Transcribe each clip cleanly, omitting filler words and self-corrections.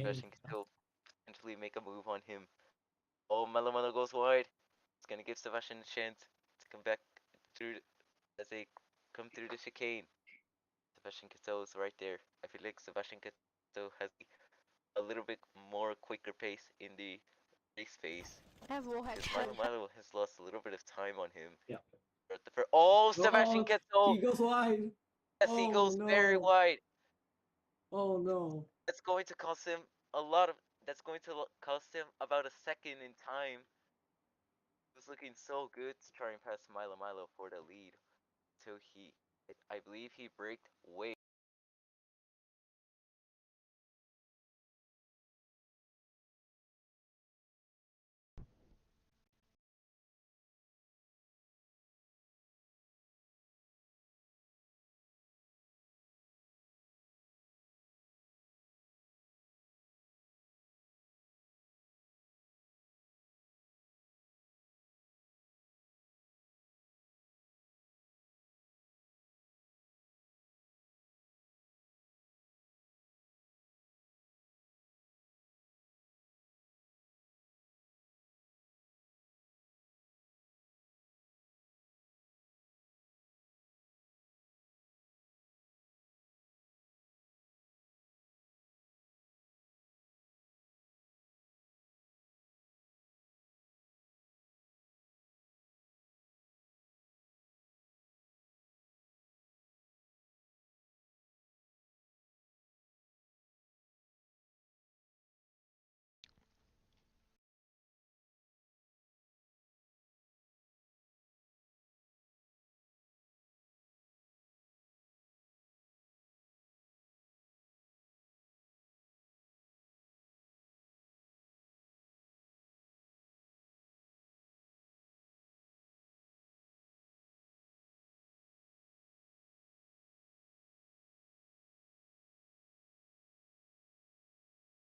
Sebastian can still potentially make a move on him. Oh, Malo goes wide. It's gonna give Sebastian a chance to come back through as they come through the chicane. Sebastian Cato is right there. I feel like Sebastian Cato has a little bit more quicker pace in the race phase because Milo has lost a little bit of time on him. Yeah. Oh, Sebastian Oh, Cato! he goes wide. Yes, he Oh goes very no. wide. Oh no. That's going to cost him a lot of. That's going to cost him about a second in time. He was looking so good to try and pass Milo for the lead. Till I believe he braked way.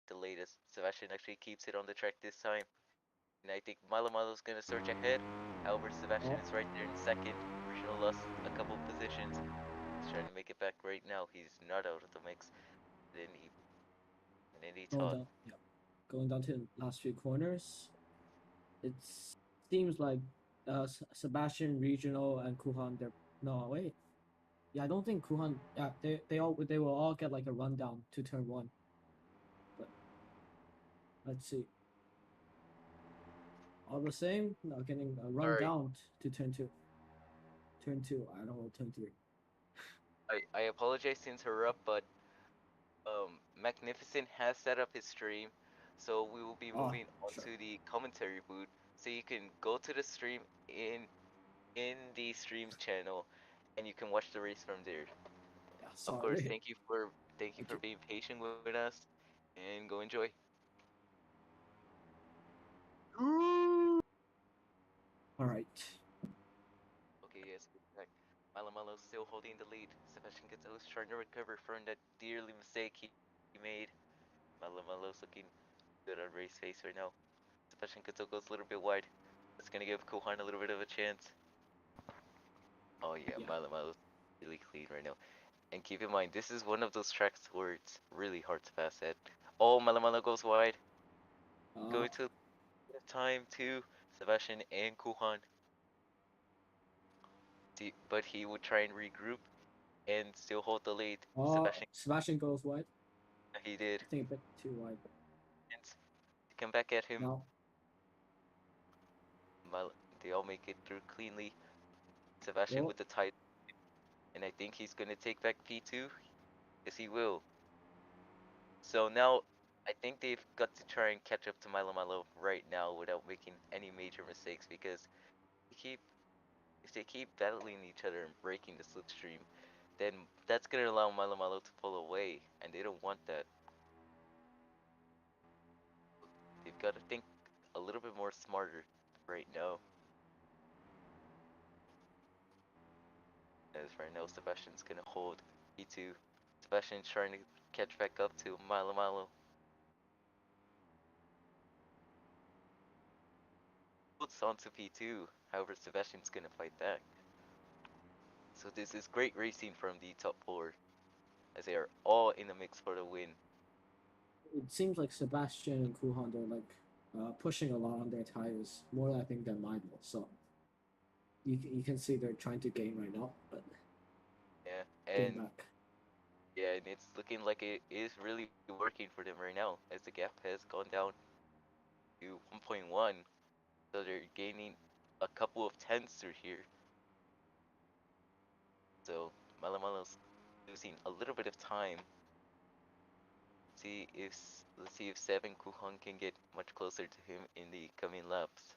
The latest. Sebastian actually keeps it on the track this time. And I think Malo's gonna surge ahead. However, Sebastian Oh, is right there in second. Original lost a couple positions. He's trying to make it back right now. He's not out of the mix. Then he and then he going taught down. Yeah. Going down to the last few corners. It seems like Sebastian, Regional, and Kuhan. They're no wait. Yeah, I don't think Kuhan. Yeah, they will all get like a rundown to turn one. But let's see. All the same, not getting a Sorry. rundown to turn two. Turn two. I don't know turn three. I apologize to interrupt, but Magnificent has set up his stream, so we will be Oh, moving sure. onto the commentary booth. So you can go to the stream in the streams channel, and you can watch the race from there. Yeah, Of course, sorry. thank you Thank for you. being patient with us, and go enjoy. All right. Okay, yes, back. Malo's still holding the lead. Sebastian Gazzo's trying to recover from that dearly mistake he made. Malo's looking good on race face right now. Sebastian Gazzo goes a little bit wide. That's gonna give Kuhan a little bit of a chance. Oh yeah, Yeah. Malo's really clean right now. And keep in mind, this is one of those tracks where it's really hard to pass at. Oh, Malo goes wide. Uh, Going to time to Sebastian and Kuhan. But he would try and regroup and still hold the lead. Sebastian, Sebastian goes wide. he did. I think a bit too wide. And to come back at him, Now, they all make it through cleanly. Sebastian well, with the tight, and I think he's gonna take back P2. Yes, he will. So now, I think they've got to try and catch up to Malo right now without making any major mistakes because they keep if they keep battling each other and breaking the slipstream, then that's gonna allow Malo to pull away, and they don't want that. They've got to think a little bit more smarter right now. As right now, Sebastian's gonna hold P2. Sebastian's trying to catch back up to Malo. Holds on to P2. However, Sebastian's gonna fight back. So this is great racing from the top four, as they are all in the mix for the win. it seems like Sebastian and Kuhan they're like pushing a lot on their tires more I think than Lionel. So you can see they're trying to gain right now, but Yeah, gain and back. yeah, and it's looking like it is really working for them right now, as the gap has gone down to 1.1, so they're gaining a couple of tenths through here. So Malamalo's losing a little bit of time. Let's see if Seb and Kuhan can get much closer to him in the coming laps.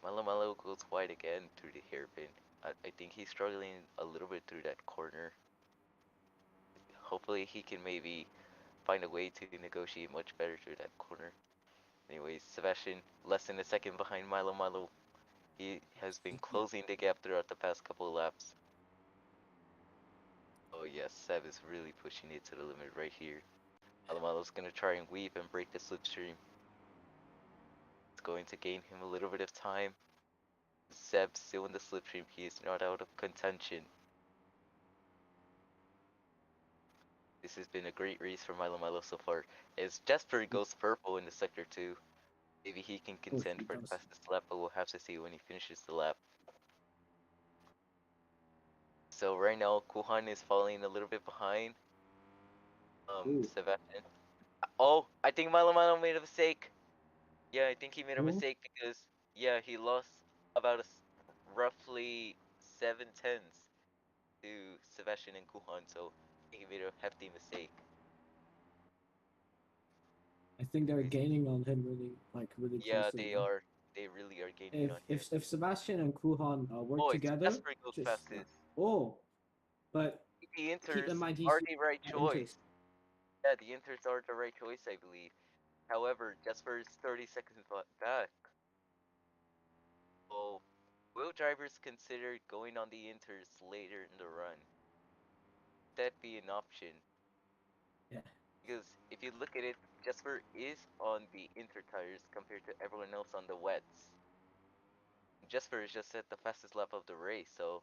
Malamalo goes wide again through the hairpin. I think he's struggling a little bit through that corner. Hopefully he can maybe find a way to negotiate much better through that corner. Anyways, Sebastian less than a second behind Milo. He has been Yeah, closing the gap throughout the past couple of laps. Oh yes, Seb is really pushing it to the limit right here. Malo's gonna try and weave and break the slipstream. It's going to gain him a little bit of time. Seb's still in the slipstream. He is not out of contention. This has been a great race for Milo so far. As Jesper goes purple in the sector 2, maybe he can oh, contend he for the does. fastest lap, but we'll have to see when he finishes the lap. So right now, Kuhan is falling a little bit behind. Ooh. Sebastian. Oh, I think Milo made a mistake. Yeah, I think he made a Oh, mistake because, yeah, he lost about roughly 7 tenths to Sebastian and Kuhan, so he made a hefty mistake. I think they're Anyways, gaining on him really yeah, closely they now. are. They really are gaining on him. If Sebastian and Kuhan work Oh, it's together, Jesper goes just yeah. fastest. Oh, but The keep in Inters mind are he's the right enters. choice. Yeah, the Inters are the right choice, I believe. However, Jesper is 30 seconds back. So, will drivers consider going on the Inters later in the run? Would that be an option? Yeah, Because if you look at it, Jesper is on the Inter tires compared to everyone else on the wets. Jesper is just at the fastest lap of the race, so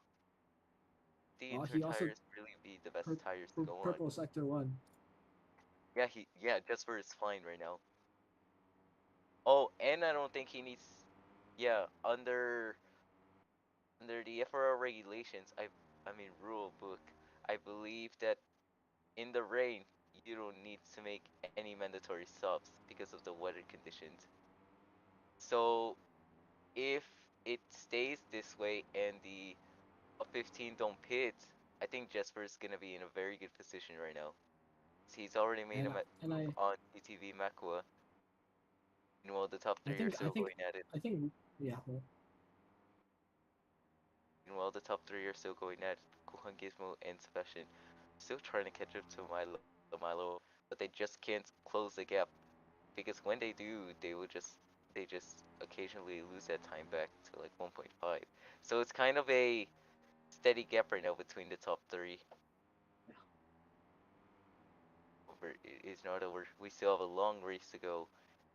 the Inter he also tires really be the best tires to go on. purple sector one. Yeah, Jesper is fine right now. Oh, and I don't think he needs. Yeah, under the FRL regulations, I mean rule book, I believe that in the rain you don't need to make any mandatory stops because of the weather conditions. So if it stays this way and the top 15 don't pit, I think Jesper is gonna be in a very good position right now. He's already made a And and move on TTV Makua. Meanwhile, the top I three are think I still think going at it. I think yeah. Well, Meanwhile, the top three are still going at it. Kuhan, Gizmo, and Sebastian. Still trying to catch up to Milo, but they just can't close the gap because when they do, they just occasionally lose that time back to like 1.5. So it's kind of a steady gap right now between the top three. Over it is not over. We still have a long race to go,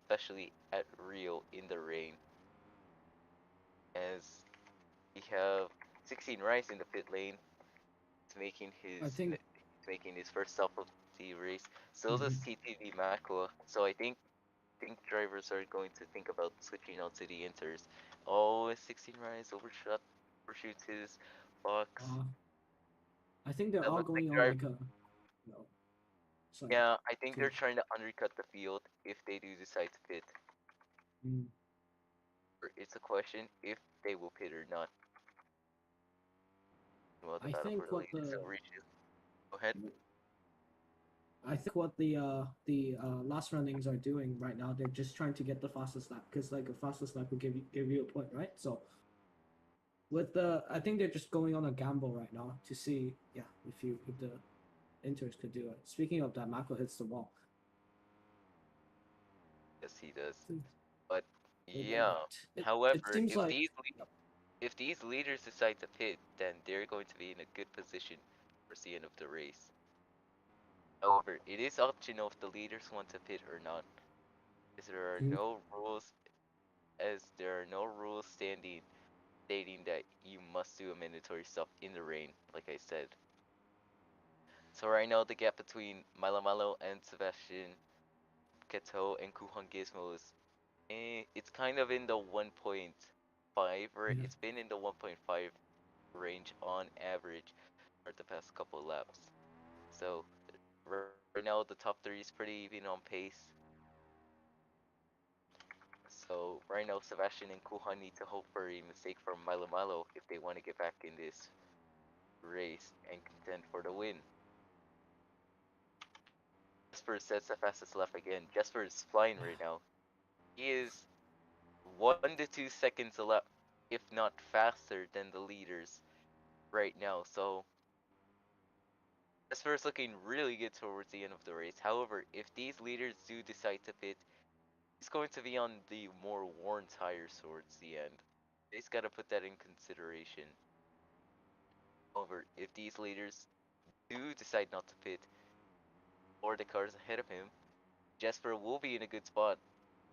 especially at Rio in the rain. As we have 16 Rice in the pit lane, I think he's making his first stop of the race. So mhm. does TTV Makua. So I think drivers are going to think about switching out to the Inters. Oh, 16 Rice overshoots his box. uh, I think they're That all looks like going on drive. like a you know, sorry. Yeah, I think they're Good. trying to undercut the field if they do decide to pit. Mm. It's a question if they will pit or not. Well, the I battle for think the lead still reaches. Go ahead. what the last runnings are doing right now, they're just trying to get the fastest lap because like a fastest lap will give you a point, right? So with the I think they're just going on a gamble right now to see if the Inters could do it. Speaking of that, Mako hits the wall. Yes, he does. So, But but, yeah. it However, seems like yep. if these leaders decide to pit, then they're going to be in a good position towards the end of the race. However, it is optional if the leaders want to pit or not, as there are Mhm. no rules standing stating that you must do a mandatory stop in the rain, like I said. So right now the gap between Milo Milo and Sebastian Keto and Kuhan Gizmo is it's kind of in the 1.5, or Yeah. it's been in the 1.5 range on average for the past couple laps. So right now the top three is pretty even on pace. So right now Sebastian and Kuhan need to hope for a mistake from Milo Milo if they want to get back in this race and contend for the win. Jesper sets the fastest lap again. Jesper is flying right now. He is 1 to 2 seconds a lap, if not faster than the leaders right now. So Jesper is looking really good towards the end of the race. However, if these leaders do decide to pit, he's going to be on the more worn tires towards the end. He's got to put that in consideration. However, if these leaders do decide not to pit, or the cars ahead of him, Jesper will be in a good spot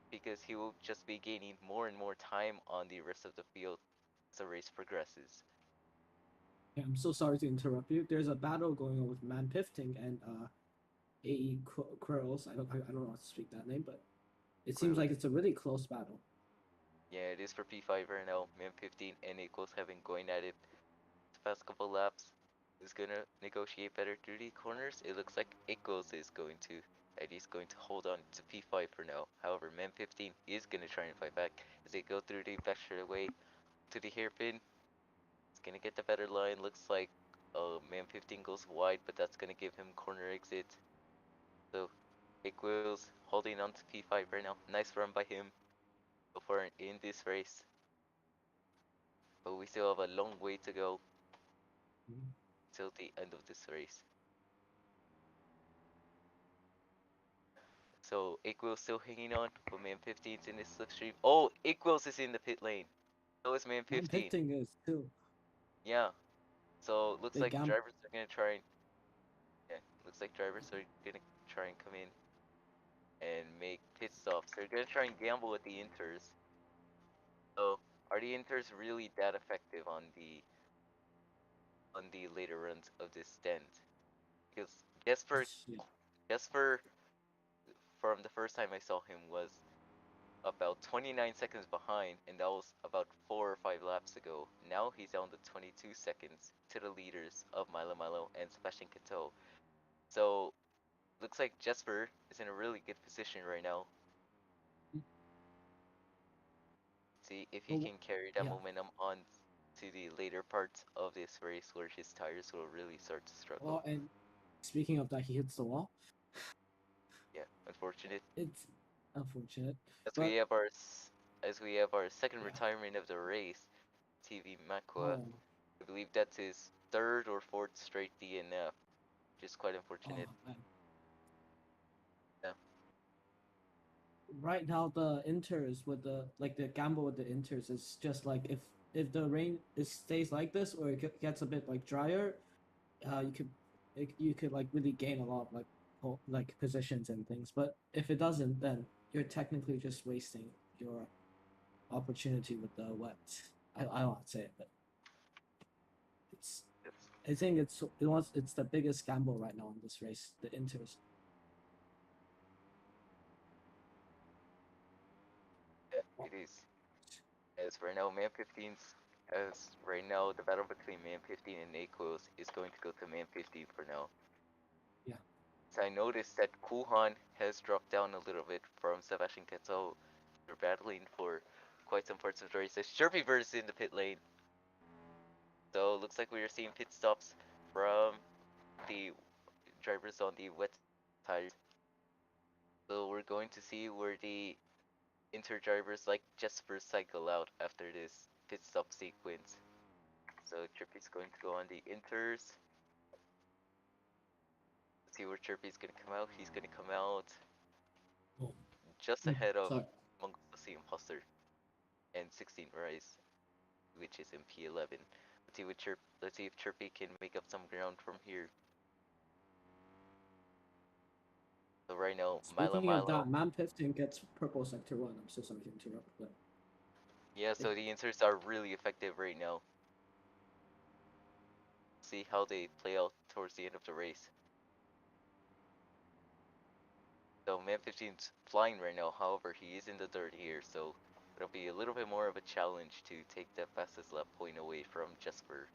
because he will just be gaining more and more time on the rest of the field as the race progresses. Yeah, I'm so sorry to interrupt you. There's a battle going on with Man Pifting and AE Quirls. I don't know how to speak that name, but it seems Clearly, like it's a really close battle. yeah, it is for P5 right now. Man 15 and Equals have been going at it the past couple laps. Who's gonna negotiate better through the corners? It looks like Equals is going to, and he's going to hold on to P5 for now. However, Man 15 is gonna try and fight back as they go through the back straightaway to the hairpin. He's gonna get the better line. Looks like Man 15 goes wide, but that's gonna give him corner exit. So Equals holding on to P5 right now. Nice run by him so far in this race. But we still have a long way to go Mhm. till the end of this race. So Equals still hanging on, but Man 15's in his slipstream. Oh, Equals is in the pit lane. So is Man Man 15. Pifting is too. Yeah. So looks They like gamble. drivers are gonna try and yeah, looks like drivers are gonna try and come in and make pit stops. They're gonna try and gamble with the inters. So are the inters really that effective on the later runs of this stint? Because Jesper Yeah. Jesper from the first time I saw him was about 29 seconds behind, and that was about 4 or 5 laps ago. Now he's down to 22 seconds to the leaders of Milo Milo and Sebastian Cato. So looks like Jesper is in a really good position right now. See if he Well, can carry that yeah. momentum on to the later parts of this race where his tires will really start to struggle. Well, and speaking of that, he hits the wall. Yeah, unfortunate. It's unfortunate, As we but have our as we have our second yeah. retirement of the race, TV Makwa. Oh, I believe that's his third or fourth straight DNF, which is quite oh unfortunate. man. Yeah, Right now, the inters with the gamble with the inters is just like if the rain stays like this or it gets a bit like drier, you could you could like really gain a lot of like positions and things. But if it doesn't, then you're technically just wasting your opportunity with the wet. I don't want to say it, but it's yes, I think it's the biggest gamble right now in this race, the inters. yeah, it is. As right now, Man 15's, as right now, the battle between Man 15 and Aquos is going to go to Man 15 for now. Yeah. So I noticed that Kuhan has dropped down a little bit from Sebastian Ketzel. They're battling for quite some parts of the race. As Sherpyverse is in the pit lane. So it looks like we are seeing pit stops from the drivers on the wet tires. So we're going to see where the inter drivers like Jesper cycle out after this pit stop sequence. So Trippy's going to go on the inters. Let's see where Trippy's gonna come out. He's gonna come out Oh, just ahead of sorry. Mongolian Imposter and 16 Rise, which is in P11. Let's see if Chirpy can make up some ground from here. So right now, Milo Speaking of Milo. that, Man Pifton gets purple sector one. I'm so sorry to interrupt, but Yeah, it, so the inters are really effective right now. See how they play out towards the end of the race. Man 15's flying right now. However, he is in the third here, so it'll be a little bit more of a challenge to take that fastest lap point away from Jesper.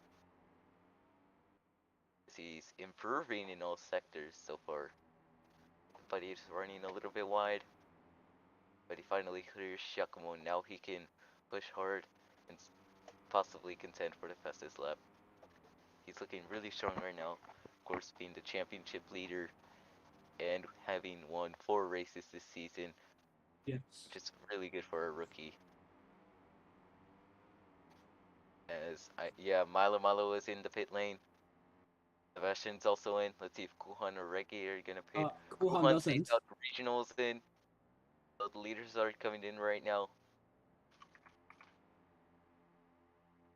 He's improving in all sectors so far, but he's running a little bit wide. But he finally clears Giacomo. Now he can push hard and possibly contend for the fastest lap. He's looking really strong right now. Of course, being the championship leader and having won 4 races this season, Yes. which is really good for a rookie. Milo is in the pit lane. Sebastian's also in. Let's see if Kuhan or Regi are gonna pit. Kuhan Kuhan stays doesn't. out the regionals in. So the leaders are coming in right now.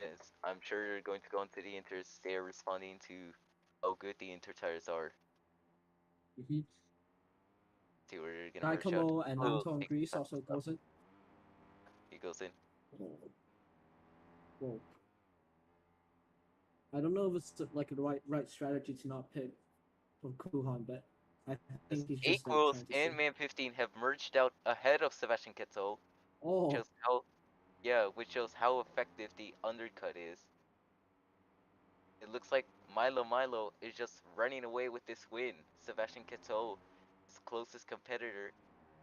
Yes, I'm sure they're going to go into the inters. They are responding to how good the inter tires are. Mm-hmm. See where they're gonna merge out. Giacomo and Oh, Anton takes the Greece fastest also lap. goes in. He goes in. Whoa. I don't know if it's like a right strategy to not pick for Kuhan, but I think he's just like Equals trying to see. and Man 15 have merged out ahead of Sebastian Vettel, which Oh, shows how effective the undercut is. It looks like Milo is just running away with this win. Sebastian Vettel, his closest competitor,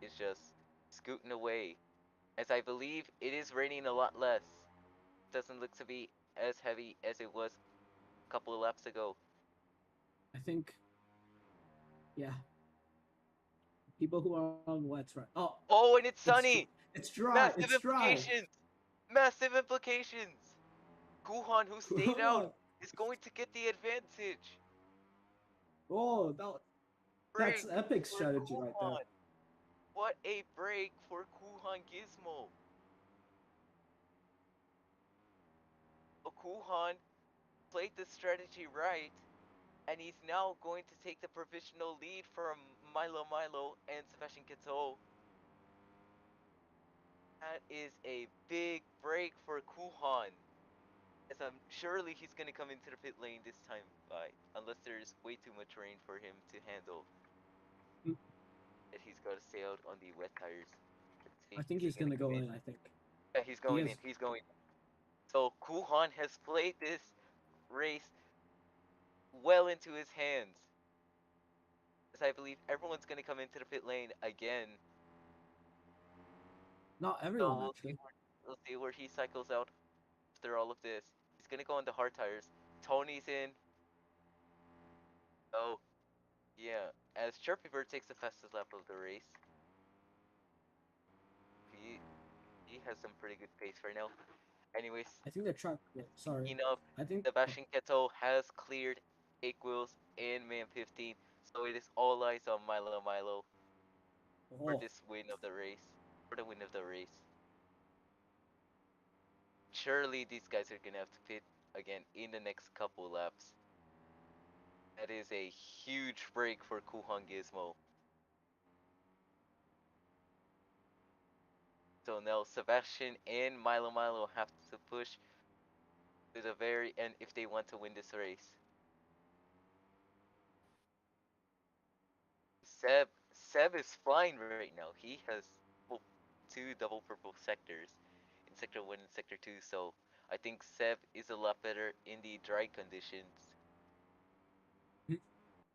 is just scooting away. As I believe it is raining a lot less. Doesn't look to be as heavy as it was a couple of laps ago. I think, yeah. People who are on wets, right? Oh, Oh, and it's it's sunny! it's dry. Massive It's dry. implications! Massive implications! Kuhan, who stayed out, is going to get the advantage. Oh, that's Break epic for strategy right there. Kuhan. What a break for Kuhan Gizmo. So Kuhan played the strategy right, and he's now going to take the provisional lead from Milo and Sebastian Kitto. That is a big break for Kuhan. As I'm surely he's gonna come into the pit lane this time by, unless there's way too much rain for him to handle. Mm. That he's got to stay out on the wet tires. I Is think he he's gonna gonna come go in? in. I think Yeah, he's he going in. is. He's going in. So Kuhan has played this race well into his hands. As I believe everyone's gonna come into the pit lane again. Not So everyone actually. we'll see where he cycles out after all of this. He's gonna go on the hard tires. Tony's in. Oh, yeah. As Chirpy Bird takes the fastest lap of the race. He he has some pretty good pace right now. Anyways, I think the track. Sorry. enough. I think. Sebastian Keto has cleared Aquils and Man 15, so it is all eyes on Milo for Oh, this win of the race. For the win of the race. Surely these guys are gonna have to pit again in the next couple laps. That is a huge break for Kuhan Gizmo. So now Sebastian and Milo have to push to the very end if they want to win this race. Seb is flying right now. He has two double purple sectors in sector 1 and sector 2, so I think Seb is a lot better in the dry conditions.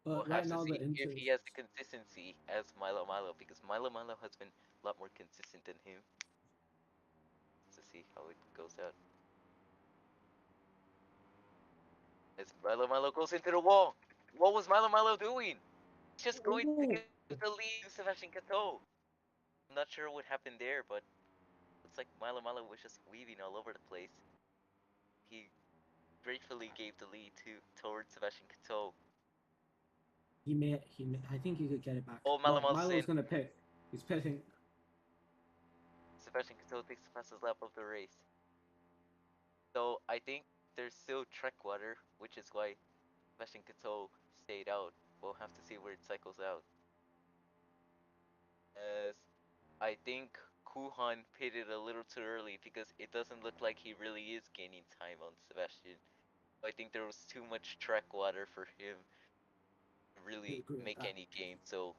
We'll but have right to now the see if inters. he has the consistency as Milo because Milo has been a lot more consistent than him. Let's see how it goes out. As Milo goes into the wall. What was Milo doing? He's just going to Oh, give the lead to Sebastian Cato. I'm not sure what happened there, but looks like Milo was just weaving all over the place. He gratefully gave the lead towards Sebastian Cato. he may. I think he could get it back. Oh, Well, Malo's Milo is in. gonna pick. He's picking. Sebastian Cato takes the fastest lap of the race. So I think there's still trek water, which is why Sebastian Cato stayed out. We'll have to see where it cycles out. As I think Kuhan pitted a little too early because it doesn't look like he really is gaining time on Sebastian. I think there was too much track water for him to I really agree with make that. any gain. So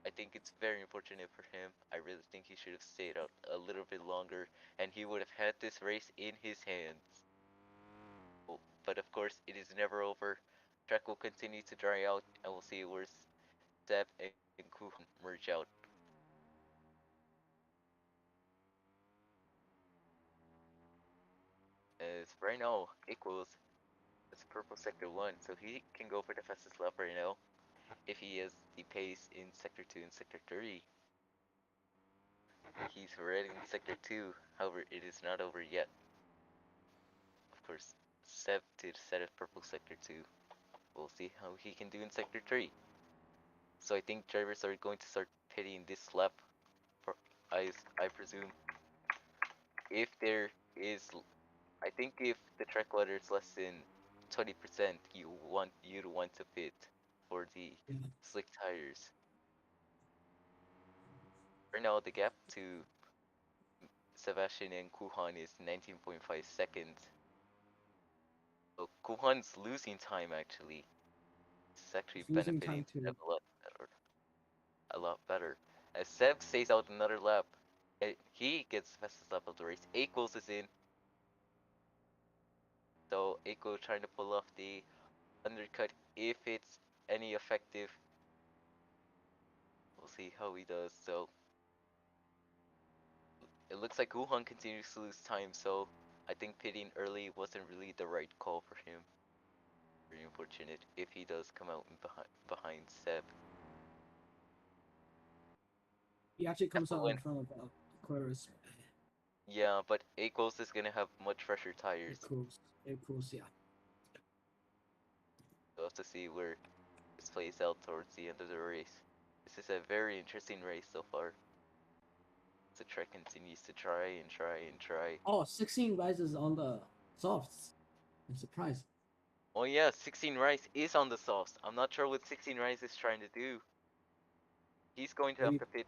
I think it's very unfortunate for him. I really think he should have stayed out a little bit longer, and he would have had this race in his hands. But of course, it is never over. Track will continue to dry out, and we'll see where Seb and Kuhan merge out. As right now, Equals is purple sector 1, so he can go for the fastest lap right now if he has the pace in sector 2 and sector 3. He's already in sector 2, however, it is not over yet. Of course, Seb did set of purple sector 2. We'll see how he can do in sector 3. So I think drivers are going to start pitting this lap, for, I presume. If there is, I think if the track weather is less than 20%, you to want to pit for the Yeah. slick tires. Right now, the gap to Sebastian and Kuhan is 19.5 seconds. So Kuhan's losing time actually. It's actually He's losing time benefiting Seb to. a lot better. A lot better. As Seb stays out another lap, he gets the fastest lap of the race. Equals is in. So Eiko trying to pull off the undercut if it's any effective. We'll see how he does. So it looks like Wuhan continues to lose time, so I think pitting early wasn't really the right call for him. Very unfortunate if he does come out behind Seb. He actually comes out Definitely in front of Aquarius. yeah, but Akos is gonna have much fresher tires. Equals, yeah. We'll have to see where this plays out towards the end of the race. This is a very interesting race so far. The track continues to try and try and try. Oh, 16 rises on the softs. I'm surprised. Oh yeah, 16 Rice is on the softs. I'm not sure what 16 Rice is trying to do. He's going to have Maybe to pit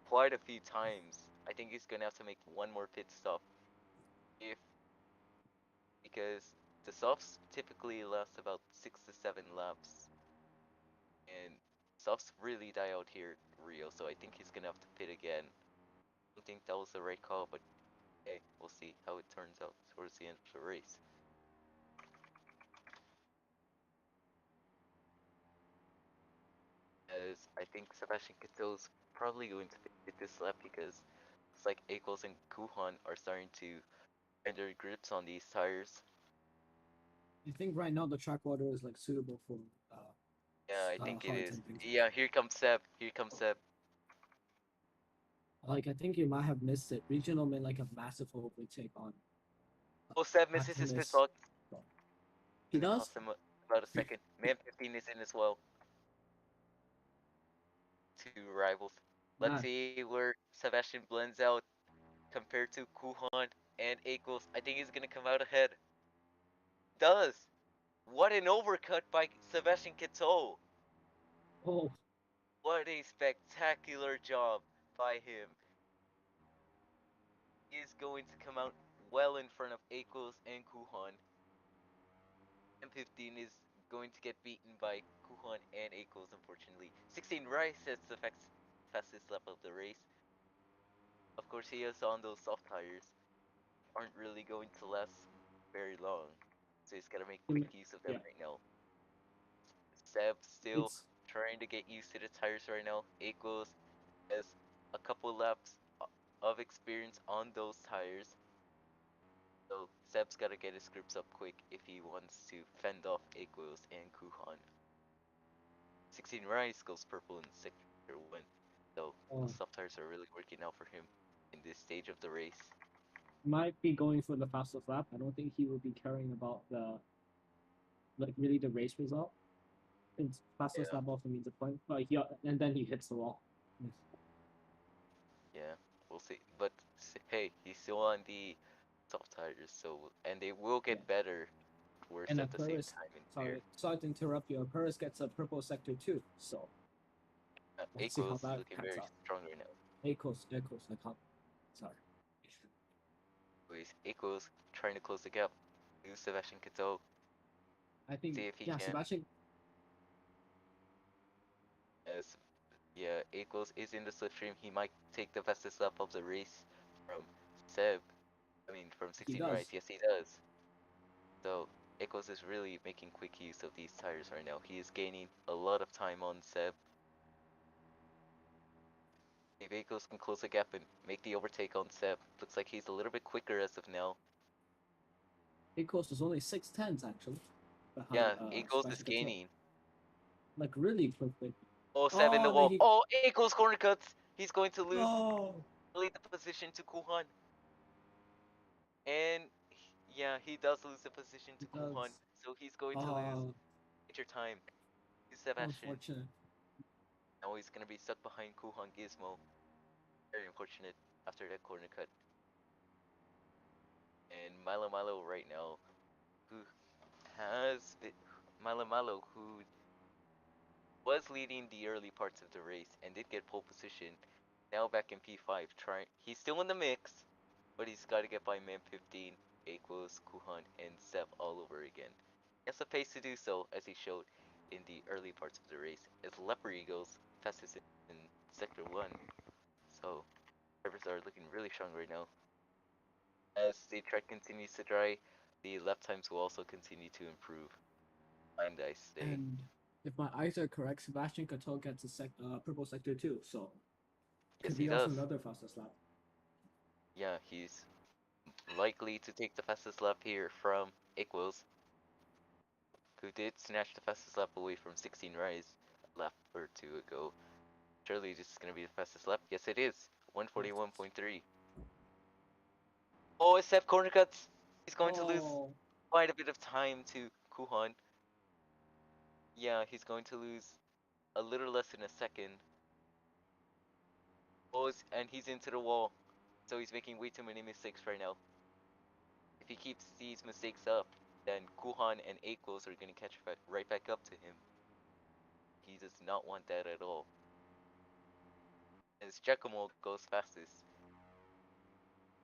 quite a few times. I think he's going to have to make one more pit stop. If Because the softs typically last about 6 to 7 laps. And softs really die out here in Rio, so I think he's going to have to pit again. I don't think that was the right call, but hey, we'll see how it turns out towards the end of the race. As I think Sebastian Kato's probably going to pit this lap because it's like Akos and Kuhan are starting to find their grips on these tires. I think right now the track order is like suitable for Yeah, I think it hard is. temperatures. Yeah, here comes Seb. Here comes Seb. Like I think you might have missed it. Regional made like a massive overtake on Oh, Seb misses his pit Maximus. stop. He Gonna does? cost him about a second. Man 15 is in as well. Two rivals. Let's Man. see where Sebastian blends out compared to Kuhan and Akos. I think he's gonna come out ahead. Does. What an overcut by Sebastian Kito. Oh, What a spectacular job by him. He is going to come out well in front of Akos and Kuhan. M15 is going to get beaten by Kuhan and Akos, unfortunately. 16 Rice has the fastest lap of the race. Of course, he is on those soft tires. Aren't really going to last very long. So he's got to make quick use of them yeah. right now. Seb still It's trying to get used to the tires right now. Akos has a couple laps of experience on those tires. So Seb's got to get his grips up quick if he wants to fend off Akos and Kuhan. 16 Rice goes purple in sector 1. So the uh, soft tires are really working out for him in this stage of the race. might be going for the fastest lap. I don't think he will be caring about the like really the race result. It's fastest Yeah, lap also means a point, but he and then he hits the wall. yeah, we'll see. But hey, he's still on the soft tires, so and they will Yeah. get better, worse And at the same Aquarius, time in here. sorry to interrupt you. Aquarius gets a purple sector too, so let's see how Eiko's that looking pans very out. strong right now. Echoes, I can't. Sorry. Eiko's trying to close the gap. Use Sebastian Kito. I think See if he yeah, can. Sebastian. As Yeah, Equals is in the slipstream. He might take the fastest lap of the race from Seb. I mean, from He 16 does. rides. Yes, he does. So Equals is really making quick use of these tires right now. He is gaining a lot of time on Seb. If Equals can close the gap and make the overtake on Seb, looks like he's a little bit quicker as of now. Equals is only 6/10 actually behind Yeah, Equals is Sebastian Vettel. gaining. Like really quickly. Oh, Seb in the Oh, then wall. he. Oh, Equals corner cuts. He's going to lose No. lead the position to Kuhan. And yeah, he does lose the position He to Kuhan. does. So he's going to lose Oh, major time to Sebastian. unfortunate. Now he's going to be stuck behind Kuhan Gizmo. Very unfortunate after that corner cut. And Milo Milo right now, who has been, Milo Milo, who was leading the early parts of the race and did get pole position, now back in P5. He's still in the mix, but he's got to get by man 15, Equals, Kuhan, and Seb all over again. He has the pace to do so, as he showed in the early parts of the race, as Leper Eagles fastest in Sector 1. So, drivers are looking really strong right now. As the track continues to dry, the lap times will also continue to improve. Mind I say. And if my eyes are correct, Sebastian Vettel gets a purple sector too, so Yes, could he be also does. another fastest lap. Yeah, he's likely to take the fastest lap here from Equals, who did snatch the fastest lap away from 16 Rise a lap or two ago. Surely this is going to be the fastest lap. Yes, it is. 141.3. Oh, except corner cuts. He's going to lose Oh, quite a bit of time to Kuhan. Yeah, he's going to lose a little less than a second. Oh, and he's into the wall. So he's making way too many mistakes right now. If he keeps these mistakes up, then Kuhan and Equals are going to catch right back up to him. He does not want that at all. As Giacomo goes fastest,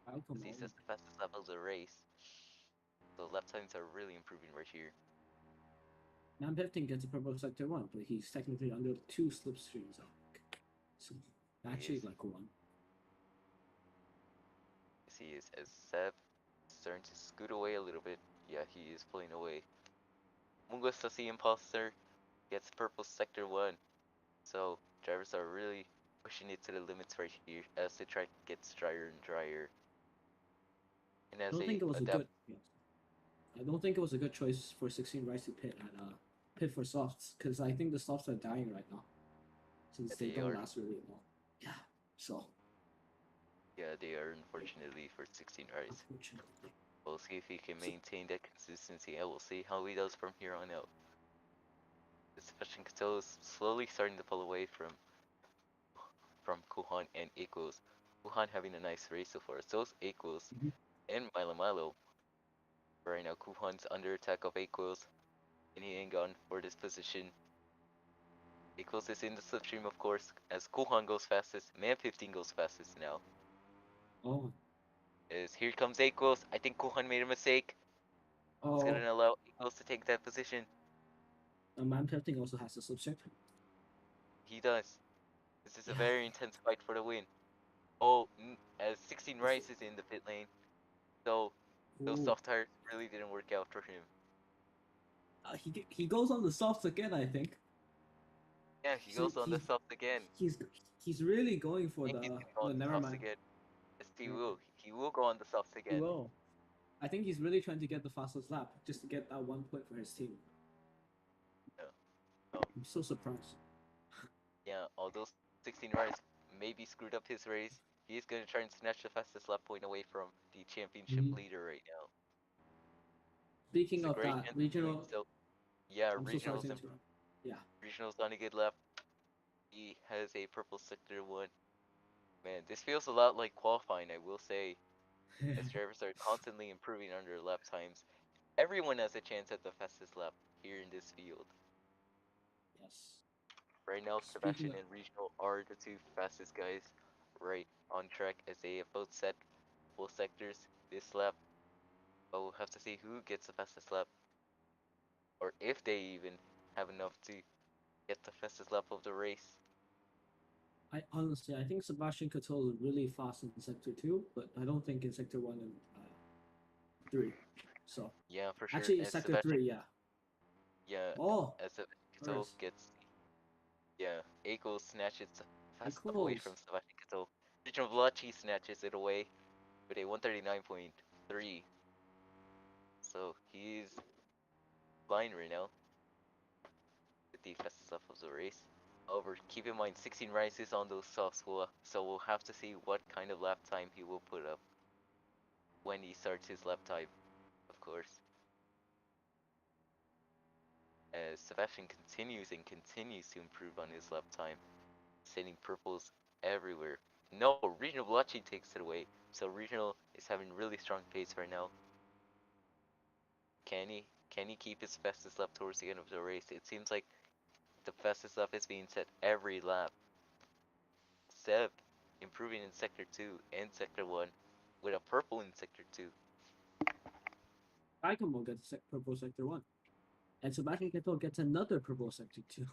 as he Alcohol. says the fastest lap of the race. The lap times are really improving right here. Man 15 gets a purple sector 1, but he's technically under 2 slipstreams, I think. So, He actually, is. like 1. Yes, he is. As Seb is starting to scoot away a little bit. Yeah, he is pulling away. Mungus the Imposter gets purple sector 1. So, drivers are really pushing it to the limits right here as the track gets drier and drier. And I as don't they think it was a adapt, good. Yes. I don't think it was a good choice for 16 Rice to pit for softs, because I think the softs are dying right now since they they don't are, last really long. Yeah, so yeah, they are unfortunately for 16 rise. unfortunately. We'll see if he can So, maintain that consistency, and we'll see how he does from here on out. Especially Kato is slowly starting to pull away from Kuhan and Equals. Kuhan having a nice race so far. So is Equals mhm. and Milo Milo. Right now, Kuhan's under attack of Equals, and he ain't gone for this position. Equals is in the slipstream, of course, as Kuhan goes fastest. Man 15 goes fastest now. Oh, As here comes Equals. I think Kuhan made a mistake. He's oh, gonna allow Equals to take that position. Man 15 also has a slipstream. He does. This is a Yeah. very intense fight for the win. Oh, as 16 Is it? Rice is in the pit lane, so those Oh, soft tires really didn't work out for him. he goes on the softs again. I think. Yeah, he So goes on the softs again. he's he's really going for And he's the. gonna go on No, the never softs mind. again. Yes, he Never will. mind. He will go on the softs He again. will. I think he's really trying to get the fastest lap just to get that 1 point for his team. Yeah. Oh, I'm so surprised. yeah. Although 16 Rice maybe screwed up his race, he's gonna try and snatch the fastest lap point away from the championship Mhm. leader right now. Speaking It's a of great that, chance of doing regional. so. Yeah, I'm so sorry to regionals and interrupt. Yeah. regionals on a good lap. He has a purple sector 1. Man, this feels a lot like qualifying, I will say, as drivers are constantly improving under lap times. Everyone has a chance at the fastest lap here in this field. Yes. Right now, Speaking Sebastian of, and Regional are the two fastest guys right on track as they have both set full sectors this lap. But we'll have to see who gets the fastest lap, or if they even have enough to get the fastest lap of the race. I think Sebastian Coetel is really fast in Sector 2, but I don't think in Sector 1 and 3. So, Yeah, for sure. actually, As Sector Sebastian, 3, yeah. yeah, Oh, as Sebastian Vettel first. gets, yeah, Eiko snatches fast enough away from Equals. Sebastian Vettel. Regional Vlachi snatches it away with a 139.3. So he's flying right now with the fastest lap of the race. However, keep in mind 16 rises on those softs, so we'll have to see what kind of lap time he will put up when he starts his lap time, of course. As Sebastian continues to improve on his lap time, sending purples everywhere. No, Regional Balachi takes it away, so Regional is having really strong pace right now. Can he keep his fastest lap towards the end of the race? It seems like the fastest lap is being set every lap. Seb improving in Sector 2 and Sector 1 with a purple in Sector 2. Giacomo gets purple Sector 1. And Sebastian Coetel gets another purple Sector 2.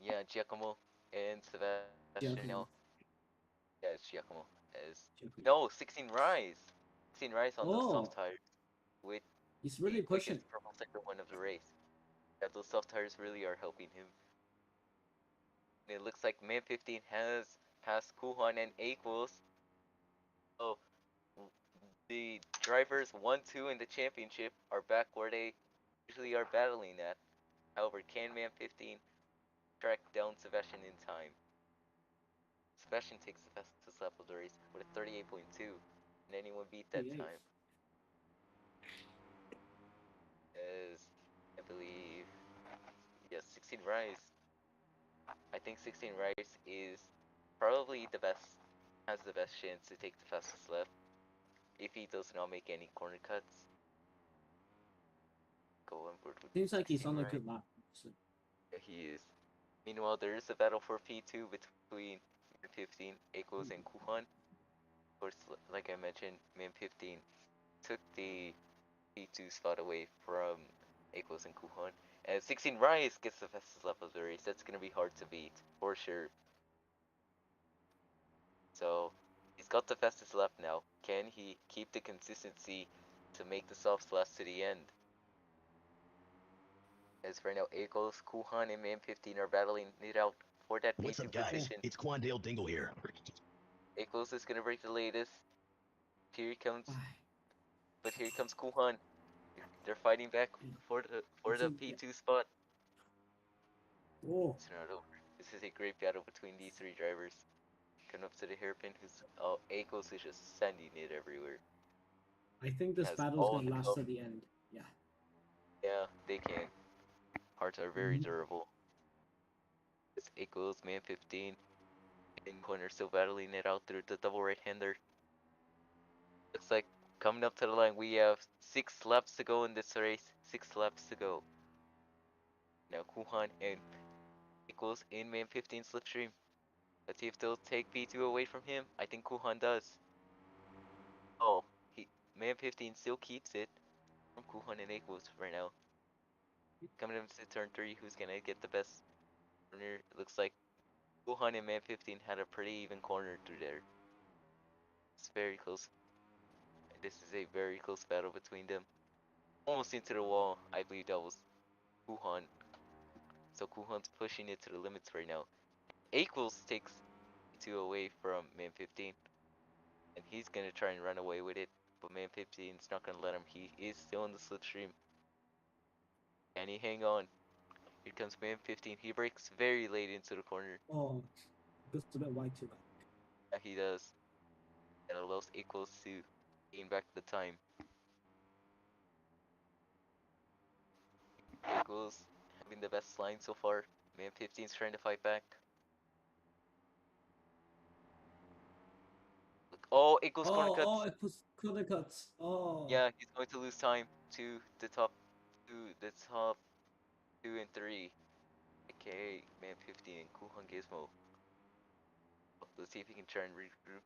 Yeah, Giacomo and Sebastian now. Giacomo. Yeah, it's Giacomo. As Giacomo. no, 16 rise. 16 rise on those soft Oh, tires with he's the really pushing. quickest purple Sector 1 of the race. Yeah, those soft tires really are helping him. And it looks like Man 15 has passed Kuhan and Equals. So the drivers 1, 2 in the championship are back where they usually are battling at. However, can Man 15 track down Sebastian in time? Sebastian takes the fastest lap of the race with a 38.2. Can anyone beat that 38. time? As I believe, yes, 16 Rise. I think 16 Rise is probably the best, has the best chance to take the fastest lap if he does not make any corner cuts. Go on board with Seems like he's 16 on a Rise. good lap. So, Yeah, he is. Meanwhile, there is a battle for P2 between Man 15, Echoes, and Kuhan. Of course, like I mentioned, Man 15 took the P2 spot away from Echoes and Kuhan. And 16 Rise gets the fastest lap of the race. That's going to be hard to beat, for sure. So, he's got the fastest lap now. Can he keep the consistency to make the softs last to the end? As right now, Echoes, Kuhan, and Man 15 are battling it out for that What's P2 up, guys? position. It's Quandale Dingle here. Echoes is going to break the latest. Here he comes. ah, But here comes Kuhan. They're fighting back yeah. for the Yeah. P2 spot. Oh, It's not over. This is a great battle between these three drivers. Coming up to the hairpin, who's Akos is just sending it everywhere. I think He this has battle's all gonna the last cover. to the end. Yeah. Yeah, they can. Hearts are very Mhm. durable. It's Akos, Man 15, and Corner still battling it out through the double right-hander. Looks like coming up to the line, we have 6 laps to go in this race. 6 laps to go. Now Kuhan and Akos in Man 15 slipstream. Let's see if they'll take P2 away from him. I think Kuhan does. Oh, Man 15 still keeps it from Kuhan and Equals right now. Coming into turn 3, who's gonna get the best corner? It looks like Kuhan and Man 15 had a pretty even corner through there. It's very close. This is a very close battle between them. Almost into the wall. I believe that was Kuhan. So Kuhan's pushing it to the limits right now. Equals takes P2 away from Man 15. And he's gonna try and run away with it. But Man 15 is not gonna let him. He is still in the slipstream. Can he hang on? Here comes Man 15. He breaks very late into the corner. Oh, goes a bit wide too. Yeah, he does. And allows Equals to gain back the time. Equals having the best line so far. Man 15 is trying to fight back. Oh, Equals corner Oh, cuts. it was corner cuts. Oh, Yeah, he's going to lose time to the top 2 and 3. Okay, Man 15 and Kuhan Gizmo. Let's see if he can try and regroup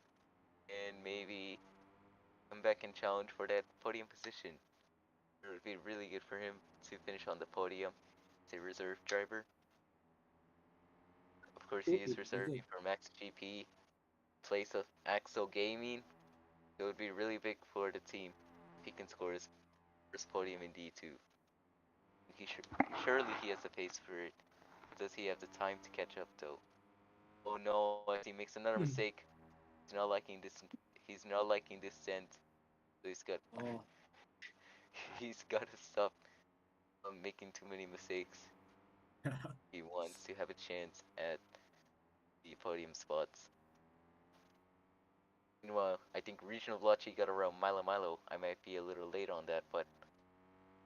and maybe come back and challenge for that podium position. It would be really good for him to finish on the podium as a reserve driver. Of course, he Ooh, is very good. reserving for Max GP, place of Axel Gaming. It would be really big for the team if he can score his first podium in D2. He surely he has the pace for it. Does he have the time to catch up though? Oh no, as he makes another Hmm. mistake. He's not liking this. He's not liking this scent. So Oh, he's got to stop making too many mistakes. He wants to have a chance at the podium spots. Meanwhile, I think Regional Blotchy got around Milo Milo. I might be a little late on that, but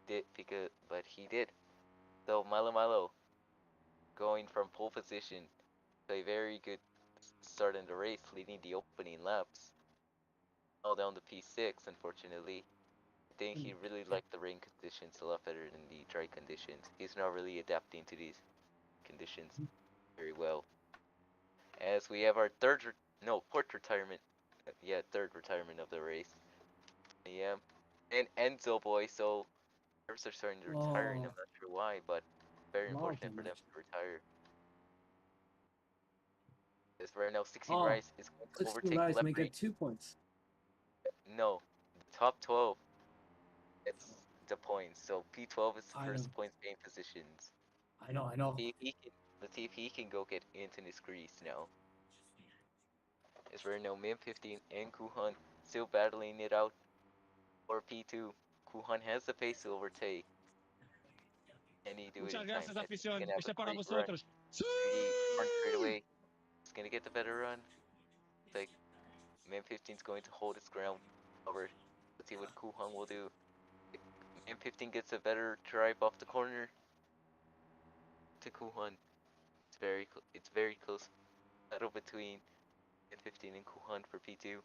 he did. So Milo Milo going from pole position to a very good start in the race, leading the opening laps. All down to P6, unfortunately. I think he really liked the rain conditions a lot better than the dry conditions. He's not really adapting to these conditions very well. As we have our fourth retirement. Yeah, third retirement of the race. Yeah. And Enzo boy, so drivers are starting to retire, and I'm oh, not sure why, but very a lot of unfortunate them for them actually. to retire. As right now, 16 Oh, Rice is going to 16 overtake rides may Lepre. get 2 points. No, the top 12 gets the points. So P12 is the I know, first points gain positions. I know. See if he can, let's see if he can go get into this grease now. As right now, Min 15 and Kuhan still battling it out for P2. Kuhan has the pace to overtake. Can he do it in Muchas time? gracias, I think he's afición. gonna have Este a para great run vosotros. through the front ¡Sí! straightaway. He's gonna get the better run. It's like Man 15 is going to hold his ground. However, let's see what Kuhan will do. Man 15 gets a better drive off the corner to Kuhan. It's very close battle between Man 15 and Kuhan for P2.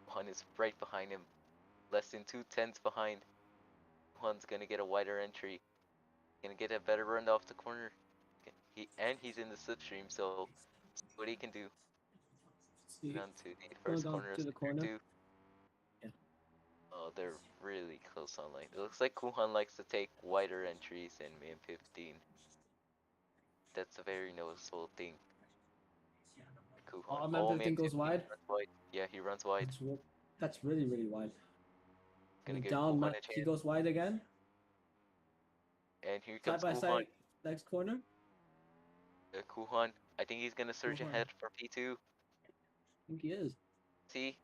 Kuhan is right behind him, less than 2 tenths behind. Kuhan's gonna get a wider entry. Gonna get a better run off the corner. He's in the slipstream, so see what he can do. See, Down to the going first down corner of to the sector corner. 2. Yeah. Oh, they're really close on line. It looks like Kuhan likes to take wider entries in Man 15. That's a very noticeable thing. Kuhan. Oh, man, Oh, Man 15 goes 15 wide. runs wide. Yeah, he runs wide. That's that's really really wide. Gonna And give down, Kuhan a he chance. goes wide again. And here Side comes by Kuhan. side, next corner. Kuhan. I think he's gonna surge Kuhan. ahead for P2. I think he is. See,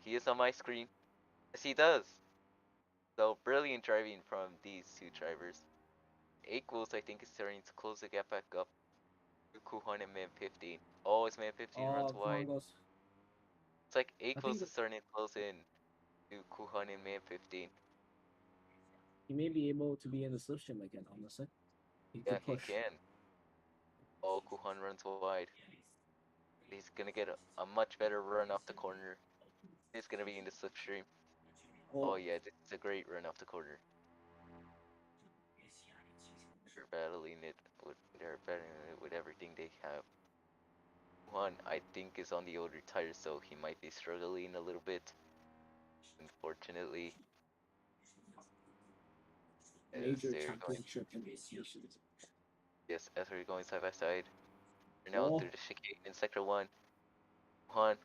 he is on my screen. Yes, he does. So brilliant driving from these two drivers. Equals, I think, is starting to close the gap back up to Kuhan and Man 15. Oh, it's Man 15 runs Oh, wide. Kuhan goes. It's like I Equals think is starting to close in to Kuhan and Man 15. he may be able to be in the slipstream again. Honestly, he Yeah, could he push. can. Oh, Kuhan runs wide. He's gonna get a much better run off the corner. He's gonna be in the slipstream. Oh Oh, yeah, this is a great run off the corner. They're battling it with everything they have. One, I think, is on the older tires, so he might be struggling a little bit. Unfortunately, as major they're going, championship implications. yes, as we're going side by side. We're now through Oh, the chicane in sector 1. Juan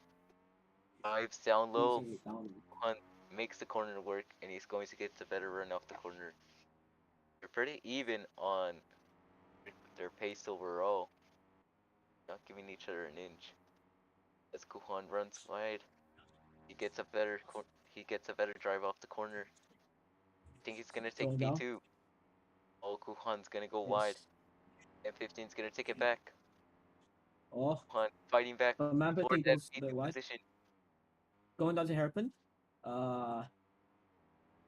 dives down low. closing it down. Juan makes the corner work, and he's going to get the better run off the corner. They're pretty even on their pace overall, not giving each other an inch. As Kuhan runs wide, he gets a better drive off the corner. I think he's gonna take Going down. P2. Oh, Kuhan's gonna go wide. Yes. M15's gonna take it back. Oh, Kuhan fighting back but man for 15 that goes a bit P2 wide. position. Going down to hairpin. Uh,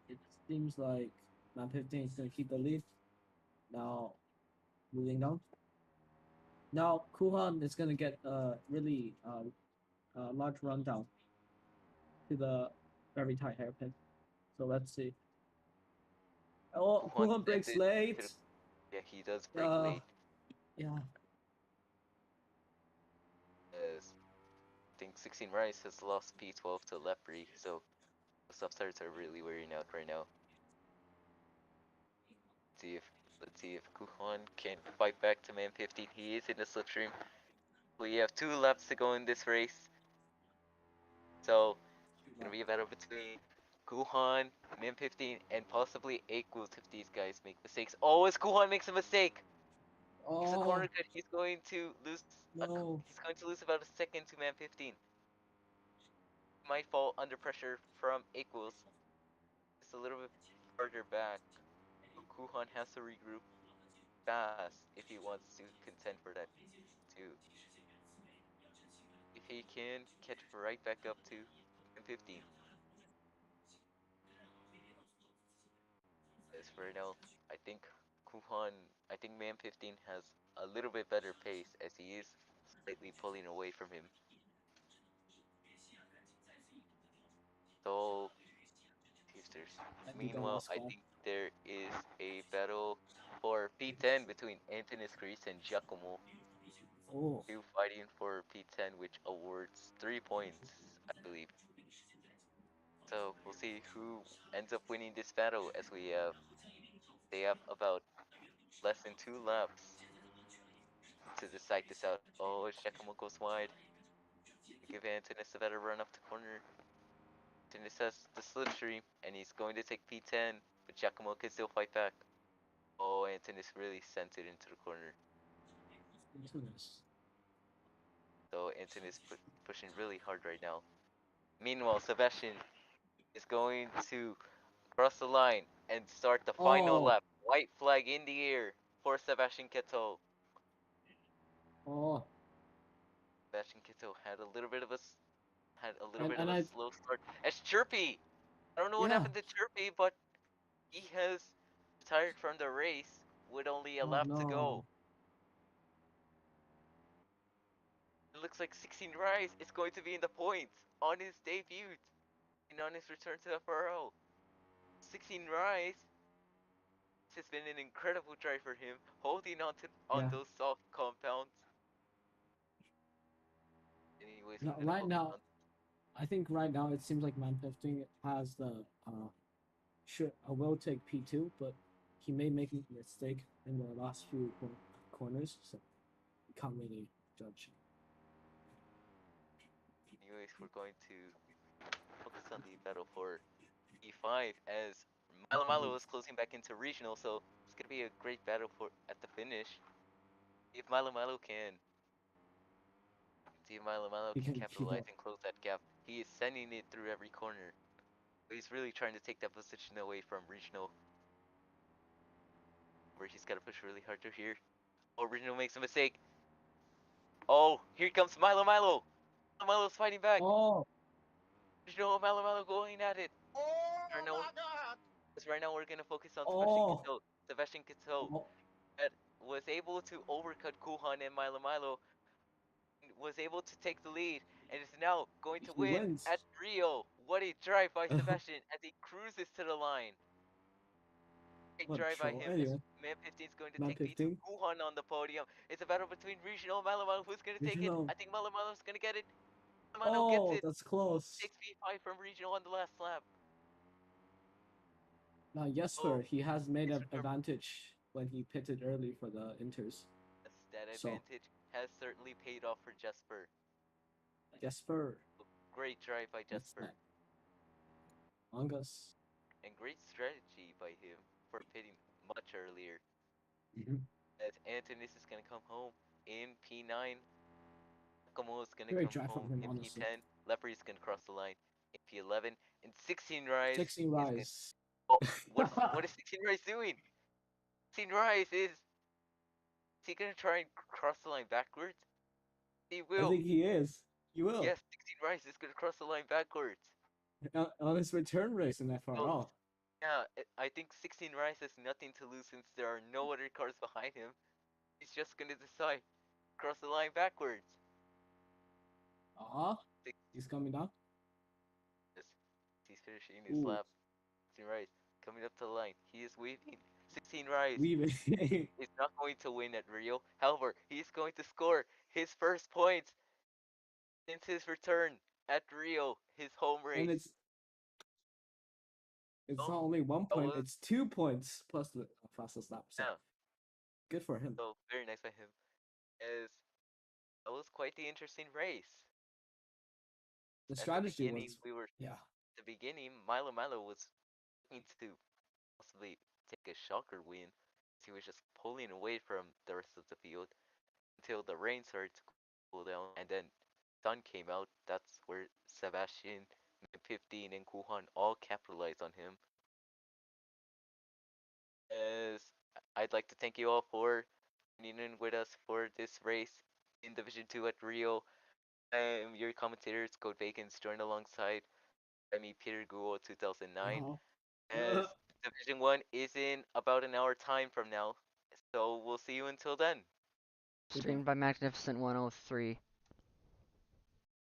it seems like man 15 is gonna keep the lead. Now moving down. Now Kuhan is gonna get a really large rundown to the very tight hairpin. So let's see. Oh, Kuhan Kuhan sends breaks it to late. the, yeah, he does break Uh, late. yeah. As I think 16 Rice has lost P12 to Lepre, so the sub starts are really wearing out right now. See if Let's see if Kuhan can fight back to man 15. He is in the slipstream. We have 2 laps to go in this race. So it's gonna be a battle between Kuhan, man 15, and possibly Aquos if these guys make mistakes. Oh, as Kuhan makes a mistake! Makes a corner Oh cut. He's going to lose. no! He's going to lose about a second to man 15. Might fall under pressure from Aquos. It's a little bit farther back. So Kuhan has to regroup fast if he wants to contend for that too. If he can catch right back up to man 15. As for now, I think Kuhan, I think man 15 has a little bit better pace as he is slightly pulling away from him. So, see if there's. And be the Meanwhile, last I lap. think there is a battle for P10 between Antonis Greece and Giacomo. Oh, Two fighting for P10, which awards 3 points, I believe. So we'll see who ends up winning this battle as they have about less than 2 laps to decide this out. Oh, Giacomo goes wide. Give Antonis a better run up the corner. Antonis has the slipstream, and he's going to take P10, but Giacomo can still fight back. Oh, Antonis really sent it into the corner. goodness. So Antonis pushing really hard right now. Meanwhile, Sebastian is going to cross the line and start the final Oh, lap. White flag in the air for Sebastian Keto. oh, Sebastian Keto had a little bit of and a I slow start. As Chirpy, I don't know what yeah. happened to Chirpy, but he has retired from the race with only a Oh lap to go. no. It looks like 16 Rise is going to be in the points on his debut and on his return to FRL. 16 Rise has been an incredible drive for him, holding on Yeah. those soft compounds. Anyways, we're No, gonna right focus now, on I think right now it seems like Man 15 has the should will take P2, but he may make a mistake in the last few corners, so we can't really judge. anyways, we're going to focus on the battle for E5 as Malo Malo is closing back into regional, so it's gonna be a great battle for at the finish. If Malo Malo can see if Milo Milo He can can keep capitalize up. and close that gap. He is sending it through every corner. He's really trying to take that position away from regional, where he's got to push really hard through here. Oh, regional makes a mistake. Oh, here comes Milo Milo. Milo Milo's fighting back. Oh, Regional Milo Milo going at it. Right Oh now, my god! right now we're gonna focus on Sebastian oh, Kito. Sebastian Kito oh, that was able to overcut Kuhan and Milo Milo, was able to take the lead, and is now going to he win wins. at Rio. What a drive by Sebastian as he cruises to the line. Great What a drive by troll. him as Anyway, Man 15 is going to Man take P2. 15, Kuhan on the podium. It's a battle between Regional and Malamalo. Who's going to take it? regional. I think Malamalo's going to get it. Malamalo gets Oh, it. that's close. Takes P5 from Regional on the last lap. Now, Oh, Jesper, he has made it's an advantage when he pitted early for the Inters. that So, advantage has certainly paid off for Jesper. Jesper, Great drive by that's Jesper. that. Angus. And great strategy by him for pitting much earlier. Mm-hmm. As Antonis is going to come home in P9. Giacomo is going to Great come drive from home him, in honestly. P10. Leopard is going to cross the line in P11. And 16 Rise 16 is going to. rise. Oh, what is 16 Rise doing? 16 Rise is he going to try and cross the line backwards? He I will. think he is. He will. Yes, 16 Rise is going to cross the line backwards. On his return race in So, FRL. yeah, I think 16 Rise has nothing to lose since there are no other cars behind him. He's just going to decide cross the line backwards. Uh-huh. He's coming down. Yes, he's finishing his Ooh, lap. 16 Rise coming up to the line. He is waving. 16 Rise weaving. is not going to win at Rio. However, he's going to score his first points since his return at Rio, his home And race. it's Oh, not only one that point, was it's 2 points plus the fastest lap. So yeah. Good for him. So very nice by him. As that was quite the interesting race. The At the strategy beginning, was, yeah. at the beginning, Milo was looking to possibly take a shocker win. He was just pulling away from the rest of the field until the rain started to cool down, and then sun came out. That's where Sebastian, 15, and Kuhan all capitalized on him. As I'd like to thank you all for tuning in with us for this race in Division 2 at Rio. I am your commentators, Code Bacons, joined alongside by me, Peter Guo, 2009. Uh-huh. As Division 1 is in about an hour time from now. So we'll see you until then. Goodbye. Streamed by Magnificent 103.